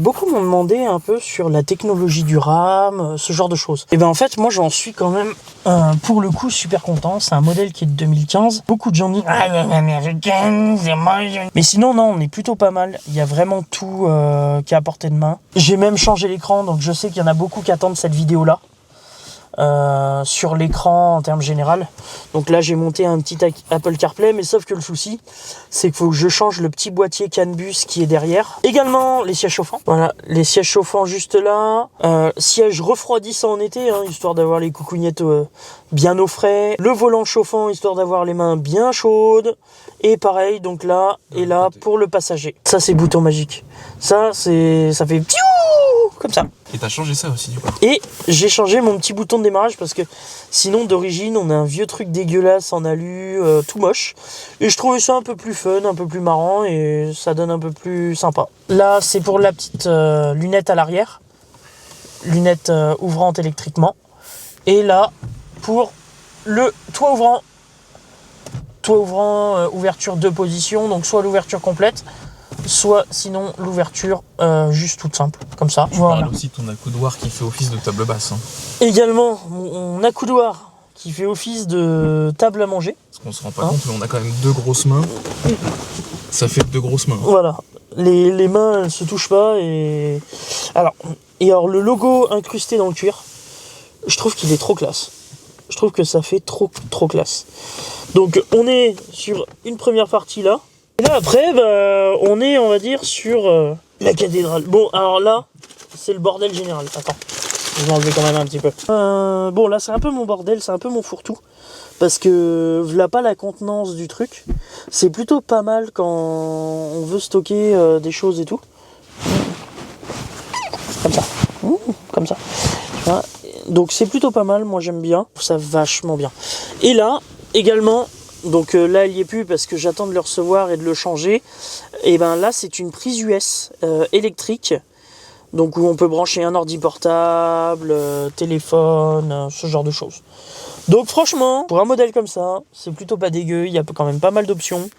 Beaucoup m'ont demandé un peu sur la technologie du RAM, ce genre de choses. Et ben en fait, moi j'en suis quand même pour le coup super content. C'est un modèle qui est de 2015. Beaucoup de gens disent ah l'américaine, c'est moche. Mais sinon non, on est plutôt pas mal. Il y a vraiment tout qui est à portée de main. J'ai même changé l'écran, donc je sais qu'il y en a beaucoup qui attendent cette vidéo là. Sur l'écran en termes général. Donc là j'ai monté un petit Apple CarPlay, mais sauf que le souci c'est qu'il faut que je change le petit boîtier CAN bus qui est derrière. Également les sièges chauffants. Voilà, les sièges chauffants juste là. Sièges refroidissants en été, hein, histoire d'avoir les coucougnettes bien au frais. Le volant chauffant, histoire d'avoir les mains bien chaudes. Et pareil, donc là et là pour le passager. Ça c'est bouton magique. Ça fait comme ça. Et t'as changé ça aussi du coup. Et j'ai changé mon petit bouton de démarrage parce que sinon d'origine on a un vieux truc dégueulasse en alu, tout moche. Et je trouvais ça un peu plus fun, un peu plus marrant et ça donne un peu plus sympa. Là c'est pour la petite lunette à l'arrière. Lunette ouvrante électriquement. Et là pour le toit ouvrant. Toit ouvrant, ouverture 2 positions, donc soit l'ouverture complète, soit sinon l'ouverture juste toute simple, comme ça. Tu parles aussi de ton accoudoir qui fait office de table basse. Hein. Également, mon accoudoir qui fait office de table à manger. Parce qu'on se rend pas compte, mais on a quand même 2 grosses mains. Ça fait 2 grosses mains. Voilà, les mains elles se touchent pas et... Alors le logo incrusté dans le cuir, je trouve qu'il est trop classe. Je trouve que ça fait trop classe. Donc on est sur une première partie là. Et là après, on est, on va dire, sur la cathédrale. Bon, alors là, c'est le bordel général. Attends, je vais enlever quand même un petit peu. Bon, là, c'est un peu mon bordel, c'est un peu mon fourre-tout. Parce que voilà pas la contenance du truc. C'est plutôt pas mal quand on veut stocker des choses et tout. Comme ça. Comme ça. Tu vois ? Donc c'est plutôt pas mal, moi j'aime bien. Ça vachement bien. Et là, également... Donc là il n'y est plus parce que j'attends de le recevoir et de le changer. Et ben là c'est une prise US électrique. Donc où on peut brancher un ordi portable, téléphone, ce genre de choses. Donc franchement, pour un modèle comme ça, c'est plutôt pas dégueu, il y a quand même pas mal d'options.